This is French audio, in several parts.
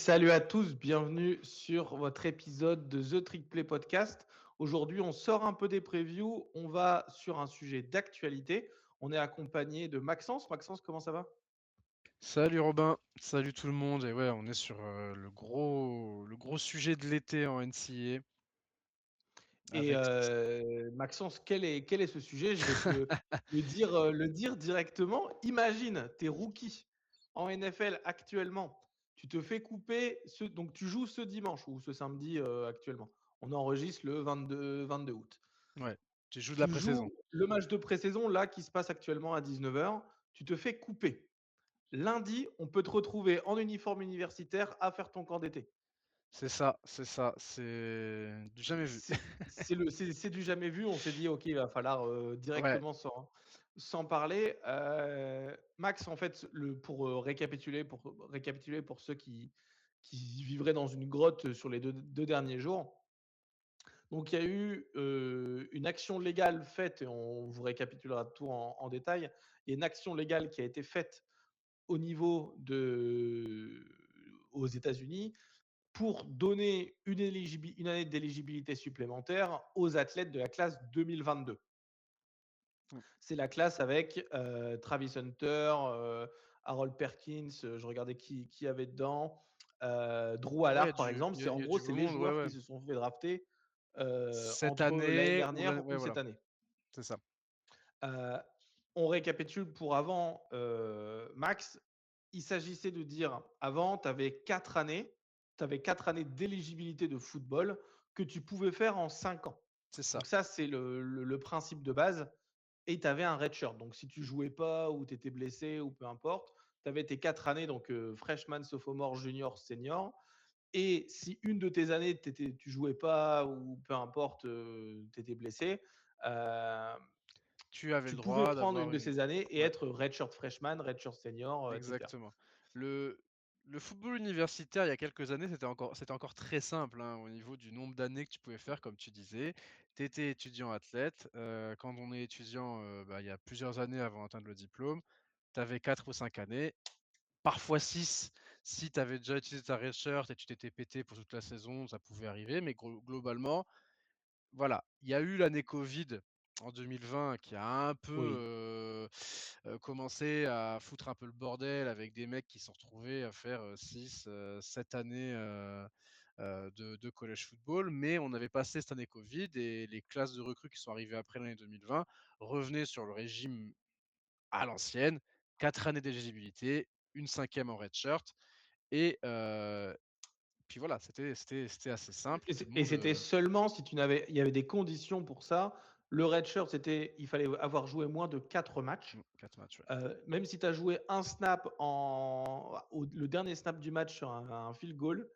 Salut à tous, bienvenue sur votre épisode de The Trick Play Podcast. Aujourd'hui, on sort un peu des previews, on va sur un sujet d'actualité. On est accompagné de Maxence. Maxence, comment ça va? Salut Robin, salut tout le monde. Et ouais, on est sur le gros sujet de l'été en NCAA. Et Avec... Maxence, quel est ce sujet? Je vais te le dire directement. Imagine, tu es rookie en NFL actuellement. Tu te fais couper, donc tu joues ce dimanche ou ce samedi actuellement. On enregistre le 22 août. Ouais, tu joues de la Tu pré-saison. joues le match de pré-saison là qui se passe actuellement à 19h. Tu te fais couper. Lundi, on peut te retrouver en uniforme universitaire à faire ton camp d'été. C'est ça, c'est du jamais vu. C'est du jamais vu. On s'est dit, OK, il va falloir Ouais, directement s'en parler. Max, en fait, pour récapituler, pour ceux qui vivraient dans une grotte sur les deux derniers jours. Donc, il y a eu une action légale faite, et on vous récapitulera tout en détail. Il y a une action légale qui a été faite au niveau aux États-Unis pour donner une année d'éligibilité supplémentaire aux athlètes de la classe 2022. mm, C'est la classe avec Travis Hunter, Harold Perkins, je regardais qui y avait dedans, Drew ouais, Allard par exemple. il En y a gros, du c'est beau les monde, ouais, joueurs ouais. qui se sont fait drafter Cette entre l'année année, dernière ouais, ou voilà, cette année. c'est ça. Euh, on récapitule pour avant, Max. Il s'agissait de dire avant, tu avais 4 années, d'éligibilité de football que tu pouvais faire en 5 ans. C'est ça. Donc ça, c'est le principe de base. Et tu avais un redshirt. Donc si tu jouais pas ou tu étais blessé ou peu importe, tu avais tes 4 années, donc freshman, sophomore, junior, senior. Et si une de tes années, tu jouais pas ou peu importe, tu étais blessé, euh, Tu avais le tu pouvais droit prendre une d'avoir de une... ces années et Ouais, être redshirt freshman, redshirt senior, etc. exactement. Le, le football universitaire, il y a quelques années, c'était encore très simple hein, au niveau du nombre d'années que tu pouvais faire, comme tu disais. Tu étais étudiant athlète. Quand on est étudiant, il y a plusieurs années avant d'atteindre le diplôme, tu avais 4 ou 5 années, parfois 6. Si tu avais déjà utilisé ta redshirt et tu t'étais pété pour toute la saison, ça pouvait arriver. Mais globalement, voilà, il y a eu l'année Covid en 2020 qui a un peu Oui. commencé à foutre un peu le bordel avec des mecs qui se sont retrouvés à faire 6, 7 années de college football. Mais on avait passé cette année Covid et les classes de recrues qui sont arrivées après l'année 2020 revenaient sur le régime à l'ancienne, 4 années d'éligibilité, une cinquième en redshirt. Et puis voilà, c'était assez simple. Tout le Et monde. c'était seulement si tu n'avais, il y avait des conditions pour ça. Le redshirt, il fallait avoir joué moins de 4 matchs. 4 matchs, ouais. Même si tu as joué un snap le dernier snap du match sur un field goal,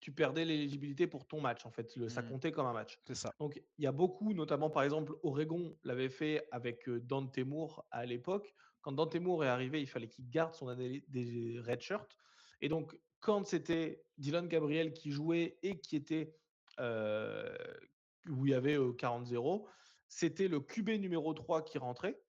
tu perdais l'éligibilité pour ton match. En fait, ça comptait comme un match. C'est ça. Donc, il y a beaucoup, notamment par exemple, Oregon l'avait fait avec Dante Moore à l'époque. Quand Dante Moore est arrivé, il fallait qu'il garde son année des redshirts. Et donc, quand c'était Dylan Gabriel qui jouait et qui était euh, où il y avait 40-0, c'était le QB numéro 3 qui rentrait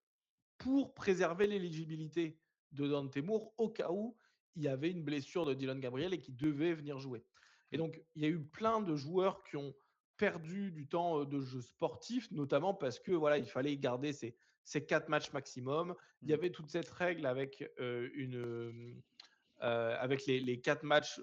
pour préserver l'éligibilité de Dante Moore au cas où il y avait une blessure de Dylan Gabriel et qui devait venir jouer. Et Mmh. donc, il y a eu plein de joueurs qui ont perdu du temps de jeu sportif, notamment parce que voilà, il fallait garder ces 4 matchs maximum. Il y Mmh. avait toute cette règle avec avec les 4 matchs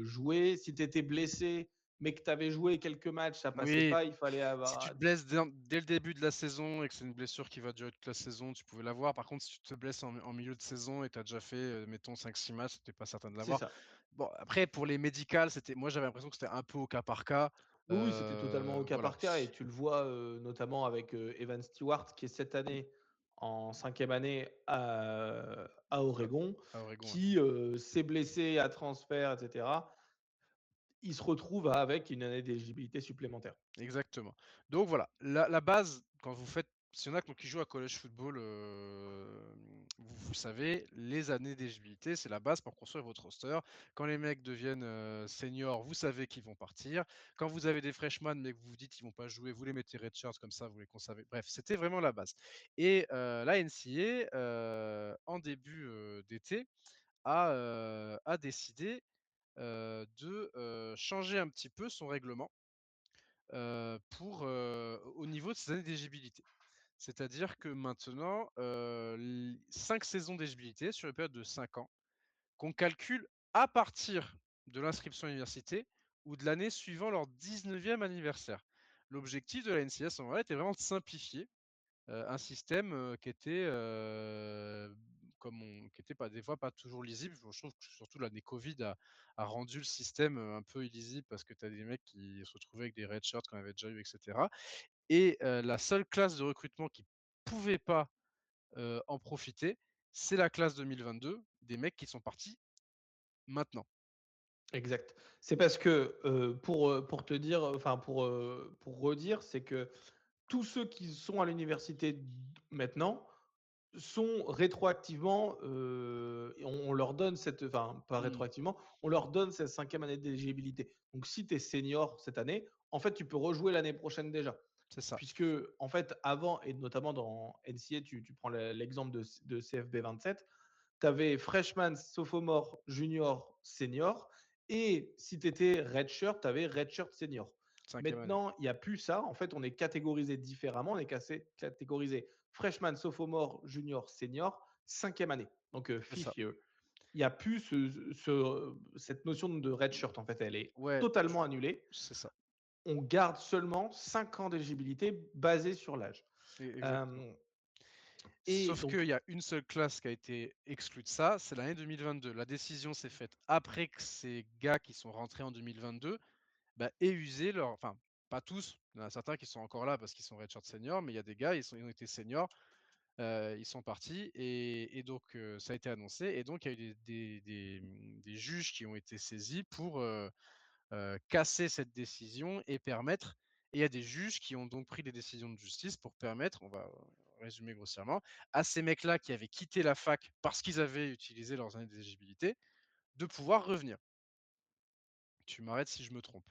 joués. Si tu étais blessé, mais que tu avais joué quelques matchs, ça passait Oui, pas. Il fallait si tu avoir. te blesses dès le début de la saison et que c'est une blessure qui va durer toute la saison, tu pouvais l'avoir. Par contre, si tu te blesses en milieu de saison et tu as déjà fait, mettons 5-6 matchs, tu pas certain de C'est l'avoir. ça. Bon, après, pour les médicales, moi j'avais l'impression que c'était un peu au cas par cas. Oui, c'était totalement au cas Voilà. par cas et tu le vois notamment avec Evan Stewart qui est cette année en 5e année à Ouais, Oregon, à Oregon, ouais. qui s'est blessé à transfert, etc. Il se retrouve avec une année d'éligibilité supplémentaire. Exactement. Donc voilà, la base, quand vous faites, s'il y en a qui jouent à college football, vous savez, les années d'éligibilité, c'est la base pour construire votre roster. Quand les mecs deviennent seniors, vous savez qu'ils vont partir. Quand vous avez des freshmen, mais que vous vous dites qu'ils vont pas jouer, vous les mettez redshirts comme ça, vous les conservez. Bref, c'était vraiment la base. Et la NCA, en début d'été, a décidé de changer un petit peu son règlement, au niveau de ses années d'éligibilité. C'est-à-dire que maintenant, l 5 saisons d'éligibilité sur une période de 5 ans, qu'on calcule à partir de l'inscription à l'université ou de l'année suivant leur 19e anniversaire. L'objectif de la NCA à ce moment-là était vraiment de simplifier, un système, qui était, qui était pas des fois pas toujours lisible. Je trouve que surtout l'année covid a rendu le système, un peu illisible parce que tu as des mecs qui se retrouvaient avec des red shirts qu'on avait déjà eu et cetera et la seule classe de recrutement qui pouvait pas, en profiter, c'est la classe 2022, des mecs qui sont partis maintenant. Exact. C'est parce que, pour te dire, enfin pour redire, c'est que tous ceux qui sont à l'université maintenant sont rétroactivement, et on leur donne cette enfin pas Mmh, rétroactivement, on leur donne cette 5e année d'éligibilité. Donc si tu es senior cette année, en fait, tu peux rejouer l'année prochaine déjà. c'est ça, Puisque en fait, avant et notamment dans NCAA, tu prends l'exemple de CFB 27, tu avais freshman, sophomore, junior, senior et si tu étais redshirt, tu avais redshirt senior. 5e année, Maintenant, il n'y a plus ça. En fait, on est catégorisé différemment. On est catégorisé freshman, sophomore, junior, senior, 5e année. Donc, c'est ça. fifth year. Il n'y a plus cette notion de redshirt. En fait, elle est Ouais, totalement annulée. c'est ça, On garde seulement 5 ans d'éligibilité basée sur l'âge. exactement. Euh, et Sauf qu'il donc, y a une seule classe qui a été exclue de ça, c'est l'année 2022. La décision s'est faite après que ces gars qui sont rentrés en 2022, bah, aient usé leur enfin, pas tous, il y en a certains qui sont encore là parce qu'ils sont redshirt seniors, mais il y a des gars, ils ont été seniors, ils sont partis et donc ça a été annoncé et donc il y a eu des juges qui ont été saisis pour, casser cette décision et permettre et il y a des juges qui ont donc pris des décisions de justice pour permettre, on va résumer grossièrement, à ces mecs-là qui avaient quitté la fac parce qu'ils avaient utilisé leurs années d'éligibilité, de pouvoir revenir. Tu m'arrêtes si je me trompe.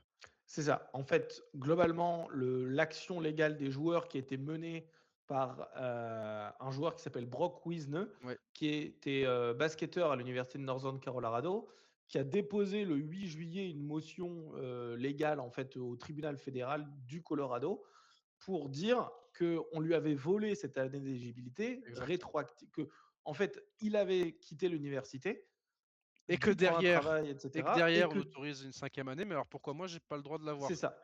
c'est ça. En fait, globalement, l'action légale des joueurs qui a été menée par un joueur qui s'appelle Brock Wisne, Ouais, qui était basketteur à l'université de Northern Colorado, qui a déposé le 8 juillet une motion légale en fait au tribunal fédéral du Colorado pour dire qu'on lui avait volé cette année d'éligibilité exactement. rétroactive, que en fait il avait quitté l'université, Et que dû pour un derrière travail, et que etc. Et derrière on que autorise une 5e année, mais alors pourquoi moi j'ai pas le droit de c'est l'avoir? ça.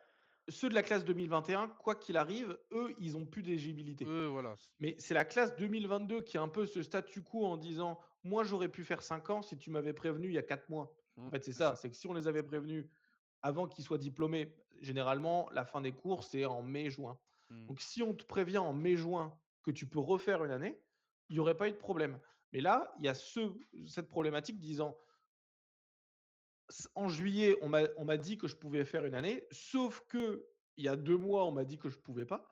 Ceux de la classe 2021, quoi qu'il arrive, eux, ils ont plus d'éligibilité. Voilà. Mais c'est la classe 2022 qui a un peu ce statu quo en disant: «Moi, j'aurais pu faire 5 ans si tu m'avais prévenu il y a 4 mois». En fait, c'est C'est ça, ça. c'est que si on les avait prévenus avant qu'ils soient diplômés, généralement, la fin des cours, c'est en mai-juin. Mmh. Donc si on te prévient en mai-juin que tu peux refaire une année, il n'y aurait pas eu de problème. Mais là, il y a cette problématique disant: en juillet, on m'a dit que je pouvais faire une année, sauf que il y a 2 mois, on m'a dit que je pouvais pas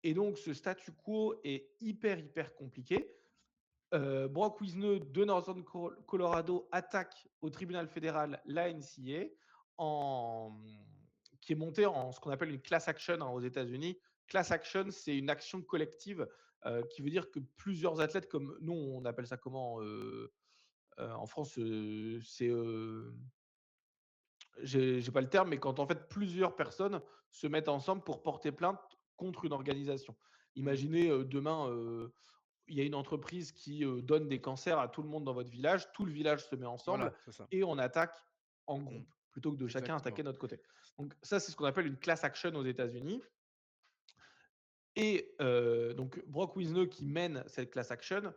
et donc ce statu quo est hyper, hyper compliqué. Brock Wisneux de Northern Colorado attaque au tribunal fédéral la NCAA en qui est montée en ce qu'on appelle une class action, hein, aux États-Unis. Class action, c'est une action collective, qui veut dire que plusieurs athlètes comme nous, on appelle ça comment, en France, c'est, j'ai pas le terme, mais quand en fait plusieurs personnes se mettent ensemble pour porter plainte contre une organisation. Mmh. Imaginez demain, il y a une entreprise qui donne des cancers à tout le monde dans votre village, tout le village se met ensemble Voilà, c'est ça. et on attaque en Mmh. groupe plutôt que de chacun Exactement. attaquer notre côté. Donc ça, c'est ce qu'on appelle une class action aux États-Unis. Et donc Brock Wisneux qui mène cette class action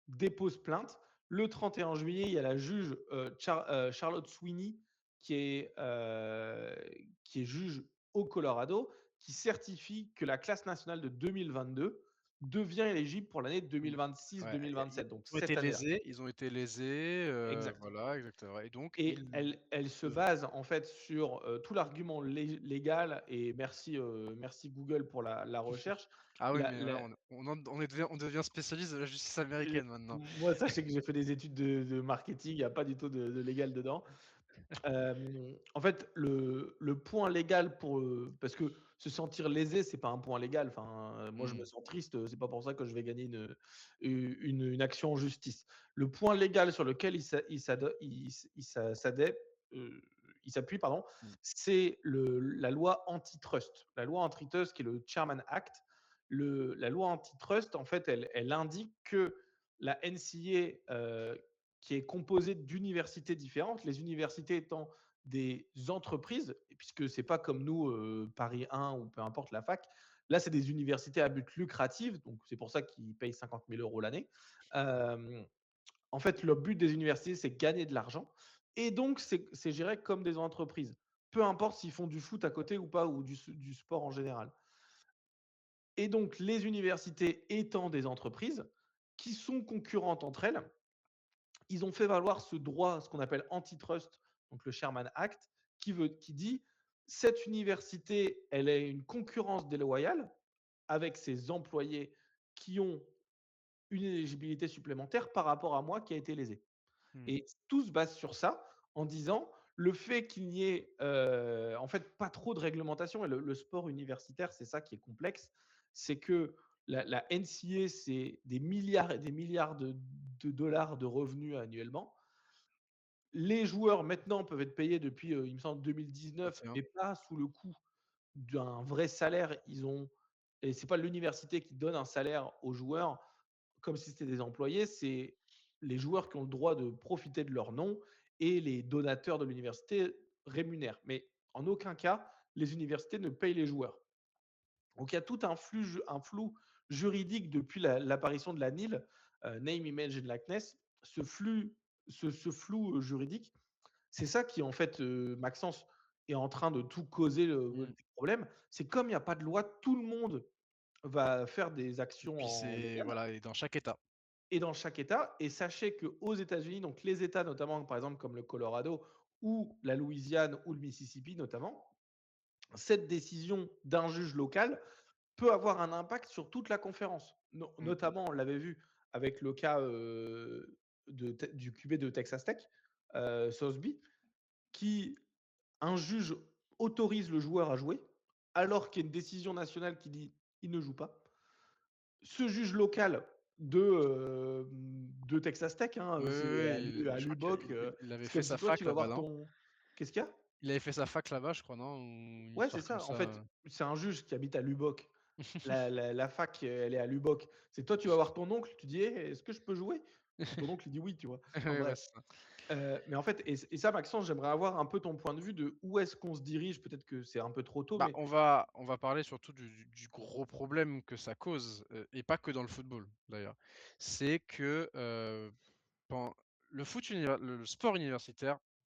dépose plainte. Le 31 juillet, il y a la juge Charlotte Sweeney qui est juge au Colorado, qui certifie que la classe nationale de 2022 devient éligible pour l'année Mmh. Ouais, i 2026-2027, donc ils ont été cette année-là. lésés, Exact. voilà exactement et donc Et ils elle se devront base en fait sur tout l'argument légal, et merci Google pour la recherche. ah oui, La, mais là la- on devient spécialiste de la justice américaine maintenant. Moi, sachez que j'ai fait des études de marketing, il n'y a pas du tout de légal dedans. En fait, le point légal parce que se sentir lésé, c'est pas un point légal. Enfin, moi, je me Mmh. sens triste, c'est pas pour ça que je vais gagner une action en justice. Le point légal sur lequel il s'adapte, il s'appuie, pardon, Mmh. c'est la loi antitrust. La loi antitrust qui est le Chairman Act. La loi antitrust, en fait, elle indique que la NCA, qui est composée d'universités différentes, les universités étant des entreprises, puisque c'est pas comme nous, Paris 1 ou peu importe la fac. Là, c'est des universités à but lucratif, donc c'est pour ça qu'ils payent 50 000 euros l'année. Euh, En fait, le but des universités, c'est gagner de l'argent. Et donc, c'est géré comme des entreprises. Peu importe s'ils font du foot à côté ou pas, ou du sport en général. Et donc, les universités étant des entreprises qui sont concurrentes entre elles, ils ont fait valoir ce droit, ce qu'on appelle antitrust, donc le Sherman Act, qui dit cette université, elle est une concurrence déloyale avec ses employés qui ont une éligibilité supplémentaire par rapport à moi qui a été lésé. Mmh. Et tout se base sur ça, en disant le fait qu'il n'y ait en fait pas trop de réglementation, et le sport universitaire, c'est ça qui est complexe, c'est que la NCA, c'est des milliards et des milliards de dollars de revenus annuellement. Les joueurs maintenant peuvent être payés depuis, il me semble, 2019, 21. mais pas sous le coup d'un vrai salaire. Et c'est pas l'université qui donne un salaire aux joueurs comme si c'était des employés, c'est les joueurs qui ont le droit de profiter de leur nom et les donateurs de l'université rémunèrent. Mais en aucun cas, les universités ne payent les joueurs. Donc il y a tout un flou juridique depuis l'apparition de la NIL, Name, Image and Likeness. Ce flou juridique, c'est ça qui, en fait, Maxence, est en train de tout causer Mmh. des problèmes. C'est comme il n'y a pas de loi, tout le monde va faire des Et actions puis en c'est légal voilà et dans chaque état. et dans chaque État. Et sachez qu'aux États-Unis, donc les États notamment, par exemple, comme le Colorado ou la Louisiane ou le Mississippi notamment, cette décision d'un juge local peut avoir un impact sur toute la conférence. Mmh. Notamment, on l'avait vu avec le cas du QB de Texas Tech, Sosby, qui un juge autorise le joueur à jouer, alors qu'il y a une décision nationale qui dit il ne joue pas. Ce juge local de Texas Tech, hein, Oui, oui, c'est oui, à je crois Lubbock. qu'il avait C'est fait comme sa si toi, fac tu vas là-bas, voir non? ton. Qu'est-ce qu'il y a? Il avait fait sa fac là-bas, je crois, non? Ou une Ouais, c'est histoire comme ça. En ça, fait, c'est un juge qui habite à Lubbock. La fac, elle est à Lubbock. C'est toi, tu vas voir ton oncle, tu dis: «Eh, est-ce que je peux jouer?» Ton oncle, il dit: «Oui», tu vois? Enfin Ouais, bah, bref. c'est ça. Mais en fait, et ça, Maxence, j'aimerais avoir un peu ton point de vue de où est-ce qu'on se dirige. Peut-être que c'est un peu trop tôt, Bah, mais on va parler surtout du gros problème que ça cause, et pas que dans le football d'ailleurs. C'est que, pen le sport universitaire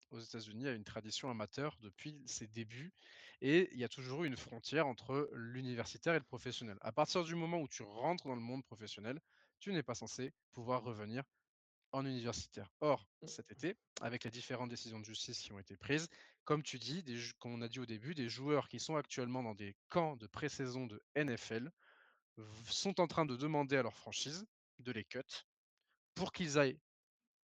aux États-Unis a une tradition amateur depuis ses débuts et il y a toujours eu une frontière entre l'universitaire et le professionnel. À partir du moment où tu rentres dans le monde professionnel, tu n'es pas censé pouvoir revenir en universitaire. Or, cet été, avec les différentes décisions de justice qui ont été prises, comme tu dis, comme on a dit au début, des joueurs qui sont actuellement dans des camps de pré-saison de NFL sont en train de demander à leur franchise de les cut pour qu'ils aillent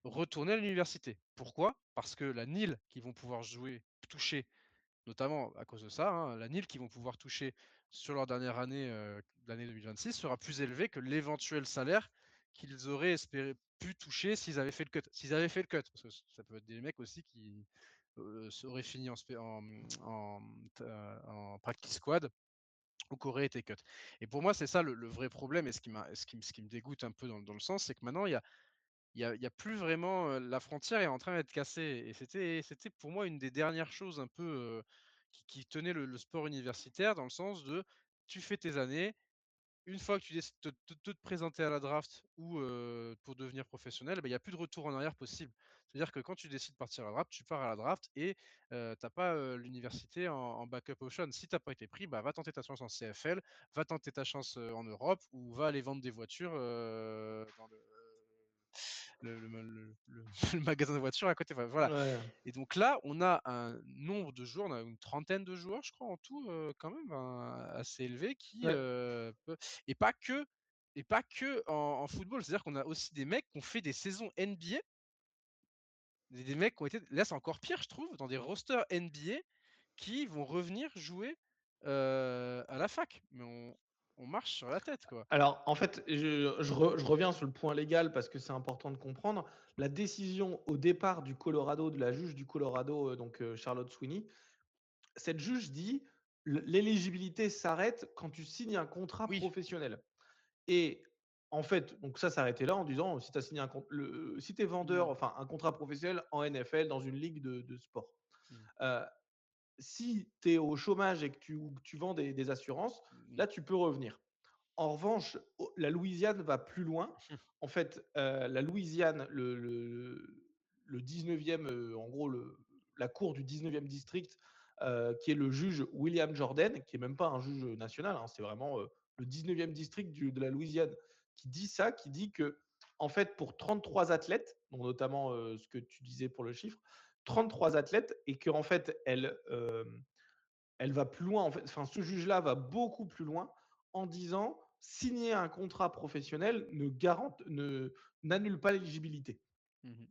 retourner à l'université. Pourquoi? Parce que la NIL qu'ils vont pouvoir toucher, notamment à cause de ça, hein, la NIL qu'ils vont pouvoir toucher sur leur dernière année, l'année 2026, sera plus élevée que l'éventuel salaire qu'ils auraient espéré pu toucher s'ils avaient fait le cut. S'ils avaient fait le cut, parce que ça peut être des mecs aussi qui auraient fini en practice squad ou qui auraient été cut. Et pour moi, c'est ça le vrai problème et ce qui me dégoûte un peu dans le sens, c'est que maintenant, il y a plus vraiment, la frontière est en train d'être cassée et c'était pour moi une des dernières choses un peu, qui tenait le sport universitaire dans le sens de: tu fais tes années, une fois que tu décides de te présenter à la draft ou, pour devenir professionnel, bah, il y a plus de retour en arrière possible. C'est-à-dire que quand tu décides de partir à la draft, tu pars à la draft et tu as pas, l'université en backup option. Si tu as pas été pris, bah, va tenter ta chance en CFL, va tenter ta chance, en Europe ou va aller vendre des voitures, dans le le magasin de voitures à côté, enfin voilà. ouais, Et donc là, on a un nombre de joueurs, on a une trentaine de joueurs, je crois, en tout, quand même, assez élevé qui, ouais, peut et pas que en football. C'est-à-dire qu'on a aussi des mecs qui ont fait des saisons NBA, des mecs qui ont été là, c'est encore pire, je trouve, dans des rosters NBA qui vont revenir jouer, à la fac. Mais on marche sur la tête, quoi. Alors, en fait, je reviens sur le point légal parce que c'est important de comprendre. La décision au départ du Colorado, de la juge du Colorado, Charlotte Sweeney, cette juge dit: «L'éligibilité s'arrête quand tu signes un contrat Oui. professionnel». Et en fait, donc ça s'arrêtait là en disant, si tu as signé si tu es vendeur, Mmh. enfin un contrat professionnel en NFL dans une ligue de sport. Mmh. Heu, Si tu es au chômage et que tu vends des assurances, Mmh. là tu peux revenir. En revanche, la Louisiane va plus loin. En fait, la Louisiane, le 19e, en gros, la cour du 19e district, qui est le juge William Jordan, qui est même pas un juge national, hein, c'est vraiment le 19e district de la Louisiane, qui dit ça, qui dit que, en fait, pour 33 athlètes, donc notamment ce que tu disais pour le chiffre, 33 athlètes, et qu'en fait, elle va plus loin, en fait. Enfin, ce juge-là va beaucoup plus loin en disant signer un contrat professionnel n'annule pas l'éligibilité. Mmh.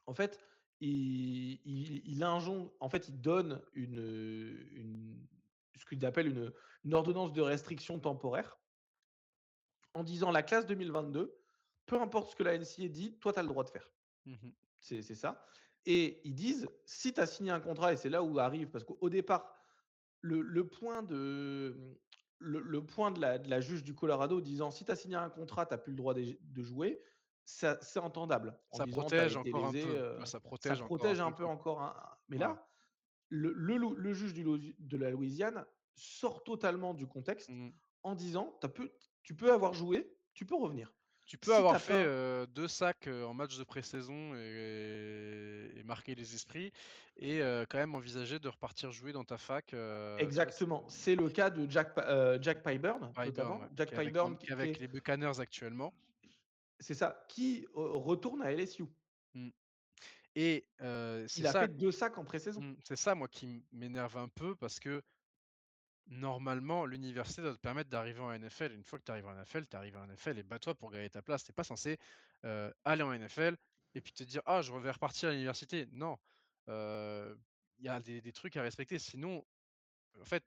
En fait, il injonge, en fait, il donne ce qu'il appelle une ordonnance de restriction temporaire en disant la classe 2022, peu importe ce que la NCA dit, toi, tu as le droit de faire. Mmh. C'est ça. Et ils disent, si tu as signé un contrat, et c'est là où arrive, parce qu'au départ, le point le point de la juge du Colorado disant, si tu as signé un contrat, tu n'as plus le droit de jouer, ça, c'est entendable. En Ça disant, tu as protège été encore un lésé, peu, tu vois? Ça ça protège encore un protège peu un le peu truc. encore. Mais Ouais. là, le juge de la Louisiane sort totalement du contexte Mmh. en disant, tu peux avoir joué, tu peux revenir. Tu peux Si tu avoir as fait, pas 2 sacs, en match de pré-saison et marquer les esprits et quand même envisager de repartir jouer dans ta fac, tu vois? C'est exactement, c'est le cas de Jack Pyburn, Pyburn, ouais, notamment. Jack Pyburn qui est qui avec est les Buccaneers actuellement. c'est ça, qui retourne à LSU. Mmh. Et Il a fait 2 sacs en pré-saison. c'est ça moi qui m'énerve un peu parce que normalement, l'université doit te permettre d'arriver en NFL. Une fois que tu arrives en NFL, tu arrives en NFL et bats-toi pour gagner ta place. Tu es pas censé, aller en NFL et puis te dire: «Ah, je vais repartir à l'université». Non, heu, il y a des trucs à respecter. Sinon, en fait,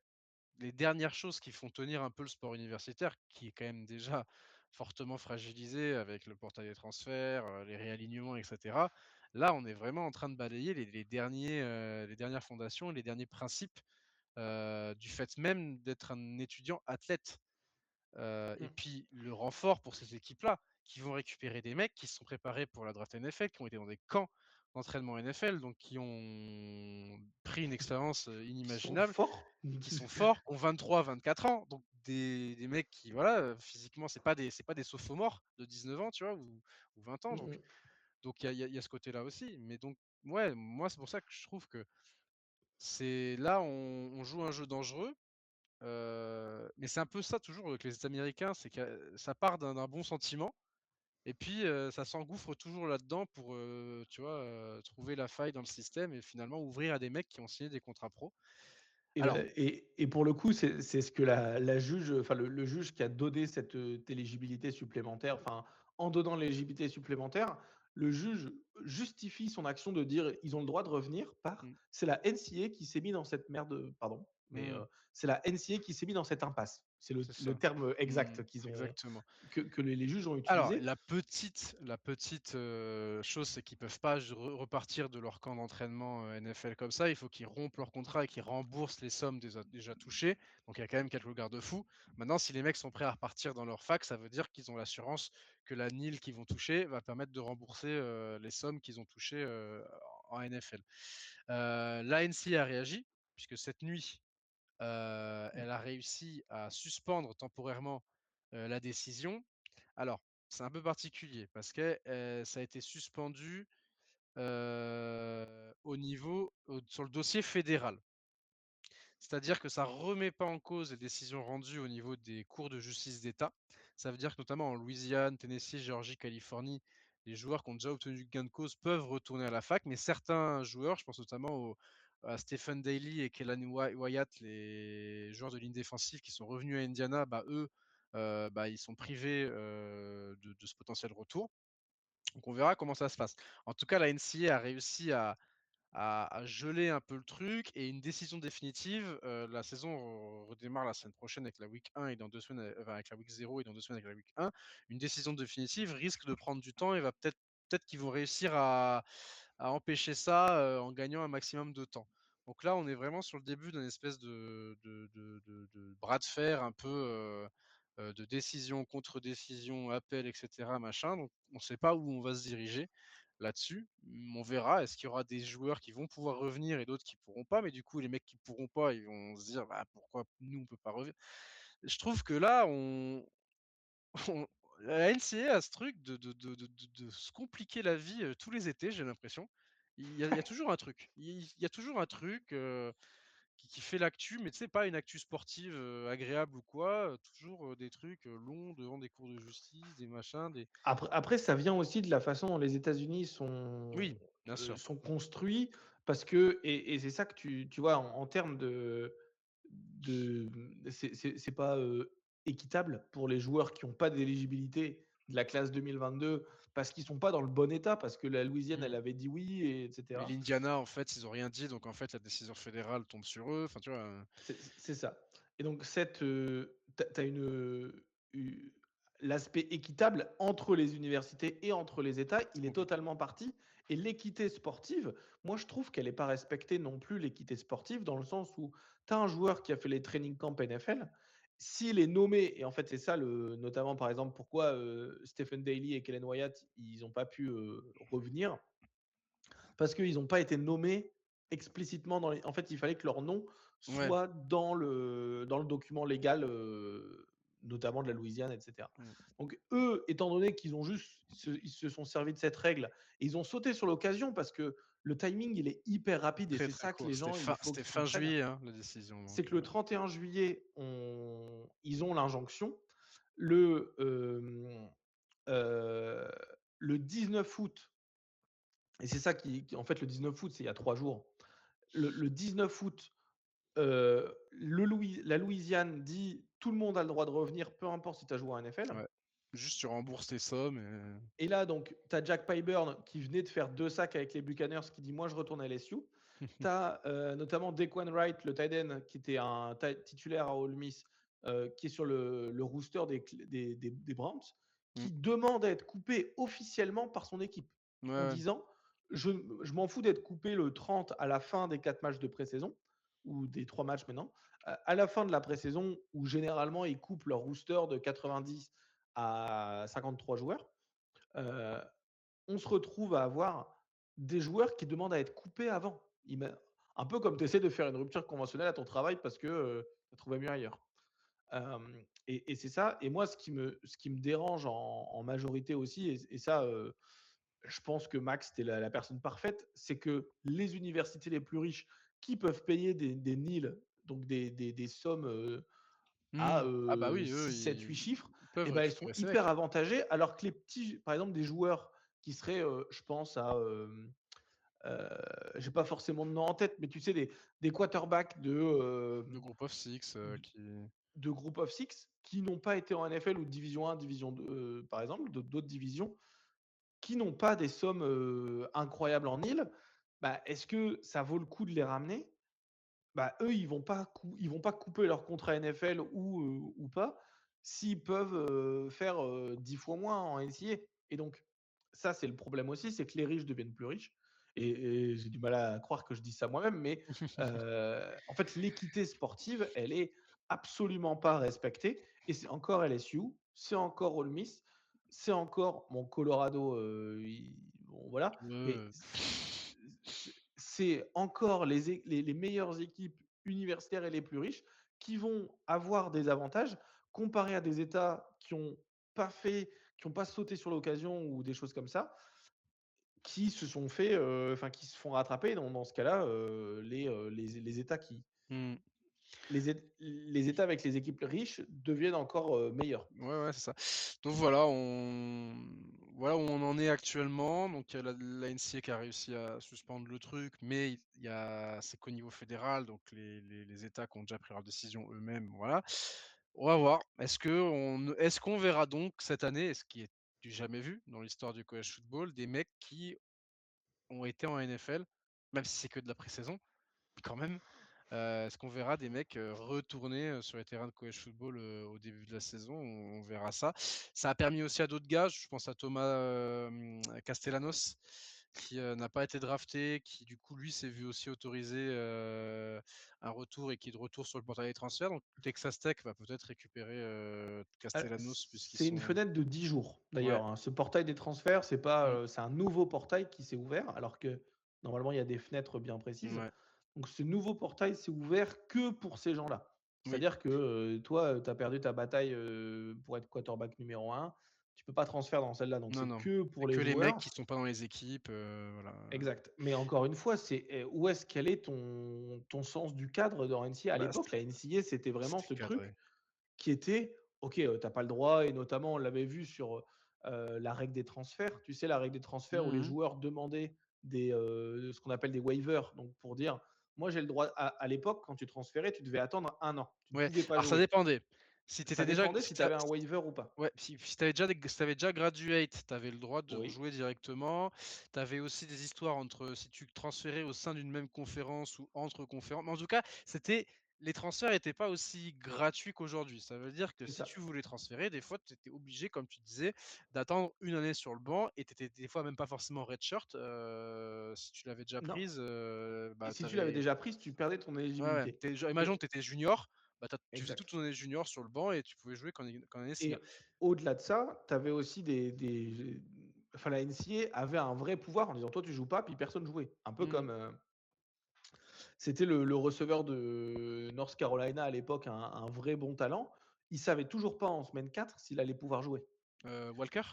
les dernières choses qui font tenir un peu le sport universitaire, qui est quand même déjà fortement fragilisé avec le portail des transferts, les réalignements et cetera. Là, on est vraiment en train de balayer les dernières fondations, les derniers principes du fait même d'être un étudiant athlète. Et Mmh. puis le renfort pour ces équipes-là, qui vont récupérer des mecs qui se sont préparés pour la draft NFL, qui ont été dans des camps d'entraînement NFL, donc qui ont pris une expérience, Qui sont inimaginable, forts. qui sont forts, qui ont 23-24 ans, donc des mecs qui voilà, physiquement c'est pas des sophomores de 19 ans, tu vois? Ou 20 ans, Mmh donc mh. il y a ce côté-là aussi. Mais donc ouais, moi c'est pour ça que je trouve que c'est là on joue un jeu dangereux. Mais c'est un peu ça toujours avec les Américains, c'est que ça part d'un bon sentiment et puis, ça s'engouffre toujours là-dedans pour, tu vois, trouver la faille dans le système et finalement ouvrir à des mecs qui ont signé des contrats pro. Alors Et pour le coup, c'est ce que la juge, enfin le juge qui a donné cette, éligibilité supplémentaire, enfin, en donnant l'éligibilité supplémentaire, le juge justifie son action de dire: «Ils ont le droit de revenir» par: mmh, «C'est la NCAA qui s'est mis dans cette merde», pardon, mais, mmh, c'est la NCAA qui s'est mis dans cette impasse. C'est c'est le ça. terme Mmh, exact qu'ils ont exactement. que les juges ont Alors, utilisé. la petite, chose, c'est qu'ils peuvent pas repartir de leur camp d'entraînement, NFL comme ça. Il faut qu'ils rompent leur contrat et qu'ils remboursent les sommes déjà touchées. Donc il y a quand même quelques garde-fous. Maintenant, si les mecs sont prêts à repartir dans leur fac, ça veut dire qu'ils ont l'assurance que la NIL qu'ils vont toucher va permettre de rembourser, les sommes qu'ils ont touchées, en NFL. La NCAA a réagi, puisque cette nuit, elle a réussi à suspendre temporairement, la décision. Alors, c'est un peu particulier parce que, ça a été suspendu, sur le dossier fédéral. C'est-à-dire que ça remet pas en cause les décisions rendues au niveau des cours de justice d'État. Ça veut dire que notamment en Louisiane, Tennessee, Géorgie, Californie, les joueurs qui ont déjà obtenu gain de cause peuvent retourner à la fac, mais certains joueurs, je pense notamment à Stephen Daly et Kellan Wyatt, les joueurs de ligne défensive qui sont revenus à Indiana, bah, eux, ils sont privés, de ce potentiel retour. Donc on verra comment ça se passe. En tout cas, la NCAA a réussi à geler un peu le truc et une décision définitive, la saison redémarre la semaine prochaine avec la week 1 et dans 2 semaines, enfin avec la week 0 et dans 2 semaines avec la week 1. Une décision définitive risque de prendre du temps et va peut-être qu'ils vont réussir à empêcher ça, en gagnant un maximum de temps. Donc là, on est vraiment sur le début d'une espèce de bras de fer un peu, de décision, contre-décision, appel et cetera machin, donc on ne sait pas où on va se diriger là-dessus. On verra, est-ce qu'il y aura des joueurs qui vont pouvoir revenir et d'autres qui pourront pas? Mais du coup, les mecs qui pourront pas, ils vont se dire: «Bah, pourquoi nous on peut pas revenir?» Je trouve que là, on la NCAA a ce truc de se compliquer la vie, tous les étés, j'ai l'impression. Il y a toujours un truc. Il y a toujours un truc, qui fait l'actu, mais tu sais, pas une actu sportive, agréable ou quoi, toujours, des trucs, longs devant des cours de justice, des machins, des Après, ça vient aussi de la façon dont les États-Unis sont, oui, bien sûr. sont construits parce que et c'est ça que tu vois en termes de c'est pas, équitable pour les joueurs qui ont pas d'éligibilité de la classe 2022 parce qu'ils sont pas dans le bon état, parce que la Louisiane, elle Mmh. avait dit oui et Et cetera. l'Indiana, en fait, ils ont rien dit, donc en fait, la décision fédérale tombe sur eux. Enfin, tu vois? C'est ça. Et donc cette, tu as u l'aspect équitable entre les universités et entre les États, C'est il est compliqué. totalement parti et l'équité sportive, moi je trouve qu'elle est pas respectée non plus l'équité sportive dans le sens où tu as un joueur qui a fait les training camps NFL, s'il est nommé et en fait c'est ça le notamment par exemple pourquoi, Stephen Daly et Kellen Wyatt, ils ont pas pu, revenir parce qu'ils n'ont pas été nommés explicitement dans les en fait, il fallait que leur nom Ouais. soit dans le document légal, notamment de la Louisiane et cetera. Mmh. Donc eux, étant donné qu'ils ont juste ils se sont servis de cette règle et ils ont sauté sur l'occasion parce que le timing, il est hyper rapide et Très, c'est très ça que court. les C'était gens, il fin faut c'était qu'ils fin comprennent. juillet, hein, la décision, C'est donc que le 31 juillet, ils ont l'injonction. Le, heu, le 19 août et c'est ça qui en fait, le 19 août, c'est il y a 3 jours. Le 19 août, la Louisiane dit: «Tout le monde a le droit de revenir, peu importe si tu as joué en NFL». ouais. Juste, tu rembourses tes sommes Et là, donc, tu as Jack Pyburn qui venait de faire 2 sacs avec les Buccaneers qui dit: «Moi, je retourne à LSU». Tu as, notamment Daquan Wright, le tight end, qui était un titulaire à Ole Miss, qui est sur le rooster des Browns, Mmh. qui demande à être coupé officiellement par son équipe Ouais, en ouais. disant: «Je m'en fous d'être coupé le 30 à la fin des 4 matchs de pré-saison ou des 3 matchs maintenant, à la fin de la pré-saison où généralement ils coupent leur rooster de 90 à 53 joueurs». Heu, on se retrouve à avoir des joueurs qui demandent à être coupés avant. Un peu comme tu essaies de faire une rupture conventionnelle à ton travail parce que, tu as trouvé mieux ailleurs. Et c'est ça et moi ce qui me dérange en majorité aussi et ça, je pense que Max, tu es la personne parfaite, c'est que les universités les plus riches qui peuvent payer des NIL, donc des sommes, à, Mmh. Ah bah oui, eux, 6-7-8 chiffres ils peuvent et ben, ils sont récupérer hyper sec. avantagés alors que les petits par exemple des joueurs qui seraient, je pense à, j'ai pas forcément de nom en tête, mais tu sais des quarterbacks Le groupe of six, qui de Group of Six qui n'ont pas été en NFL ou division 1, division 2, par exemple, d'autres divisions, qui n'ont pas des sommes, incroyables en île, bah, est-ce que ça vaut le coup de les ramener? Bah, eux, ils vont pas couper leur contrat NFL ou pas, s'ils peuvent, faire, 10 fois moins en NCAA et donc ça, c'est le problème aussi, c'est que les riches deviennent plus riches et j'ai du mal à croire que je dis ça moi-même, mais en fait, l'équité sportive, elle est absolument pas respectée et c'est encore LSU, c'est encore Ole Miss, c'est encore mon Colorado, i bon voilà, mais eux c'est encore les meilleures équipes universitaires et les plus riches qui vont avoir des avantages comparés à des États qui ont pas sauté sur l'occasion ou des choses comme ça, qui se sont fait, enfin qui se font rattraper dans ce cas-là, les États mmh. les États avec les équipes riches deviennent encore, meilleurs. Ouais, ouais, c'est ça. Donc voilà où on en est actuellement. Donc il y a la NCA qui a réussi à suspendre le truc, mais c'est qu'au niveau fédéral, donc les États qui ont déjà pris leurs décisions eux-mêmes, voilà. On va voir. Est-ce qu'on verra donc cette année, ce qui est du jamais vu dans l'histoire du college football, des mecs qui ont été en NFL même si c'est que de la pré-saison, quand même. Est-ce qu'on verra des mecs retourner sur les terrains de college football au début de la saison? On verra ça. Ça a permis aussi à d'autres gars, je pense à Thomas Castellanos, qui n'a pas été drafté, qui du coup lui s'est vu aussi autoriser un retour et qui est de retour sur le portail des transferts. Donc Texas Tech va peut-être récupérer Castellanos puisqu'ils C'est une sont. fenêtre de 10 jours Ouais. d'ailleurs, hein. Ce portail des transferts, c'est un nouveau portail qui s'est ouvert alors que normalement il y a des fenêtres bien précises. Ouais. Donc ce nouveau portail s'est ouvert que pour ces gens-là. Oui. C'est-à-dire que, toi, tu as perdu ta bataille, pour être quarterback numéro 1, tu peux pas transférer dans celle-là, donc Non, c'est non. que C'est pour les que les mecs joueurs. qui sont pas dans les équipes, voilà. Exact. Mais encore une fois, où est-ce quel est ton sens du cadre dans NCAA? À Bah, l'époque, la NCAA, c'était vraiment c'était ce cadré. truc qui était: «OK, tu pas le droit» et notamment on l'avait vu sur, la règle des transferts. Tu sais, la règle des transferts où les Mmh. joueurs demandaient ce qu'on appelle des waivers, donc pour dire: «Moi, j'ai le droit» à l'époque, quand tu transférais, tu devais attendre 1 an. Tu ne Ouais, pouvais pas alors ça jouer. dépendait. Si tu Ça étais déjà dépendait si si tu tu avais un waiver ou pas. ouais, si tu avais déjà graduate, tu avais le droit de Oui, rejouer directement. Tu avais aussi des histoires entre si tu transférais au sein d'une même conférence ou entre conférences. Mais en tout cas, les transferts étaient pas aussi gratuits qu'aujourd'hui. Ça veut dire que c'est si ça. tu voulais transférer, des fois, tu étais obligé, comme tu disais, d'attendre une année sur le banc et tu étais des fois même pas forcément redshirt, si tu l'avais déjà Non, prise, et bah, si tu tu l'avais avais déjà prise, tu perdais ton ouais, ouais, éligibilité. imaginons que tu étais junior, bah, tu faisais toute Exact. ton année junior sur le banc et tu pouvais jouer qu'en année Et senior. au-delà de ça, tu avais aussi enfin la NCAA avait un vrai pouvoir en disant: «Toi, tu joues pas», puis personne jouait. Un peu Mmh. comme, c'était le receveur de North Carolina à l'époque, un vrai bon talent. Il savait toujours pas en semaine 4 s'il allait pouvoir jouer. Walker?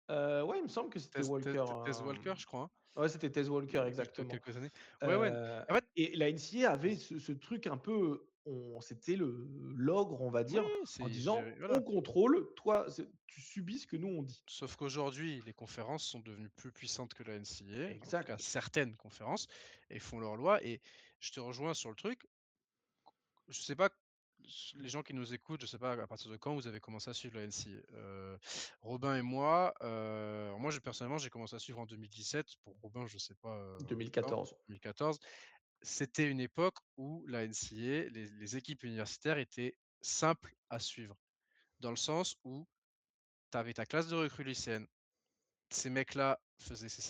Ouais, il me semble que c'était Walker, Tez Walker, je crois, hein? ouais, c'était Tez Walker Il y a exactement. quelques années. Ouais, ouais. Heu En fait, et la NCAA avait ce truc un peu, c'était l'ogre, on va oui, dire, en c'est disant: j'ai voilà. «On contrôle, toi, tu subis ce que nous on dit». Sauf qu'aujourd'hui, les conférences sont devenues plus puissantes que la NCAA, en tout cas Exact. certaines conférences et font leurs lois et je te rejoins sur le truc. Je sais pas, les gens qui nous écoutent, je sais pas à partir de quand vous avez commencé à suivre la NCAA. Robin et moi, moi, personnellement, j'ai commencé à suivre en 2017. Pour Robin, je sais pas, quand, 2014. 2014. C'était une époque où la NCAA, les équipes universitaires étaient simples à suivre. Dans le sens où tu avais ta classe de recrues lycéennes. Ces mecs-là faisaient ces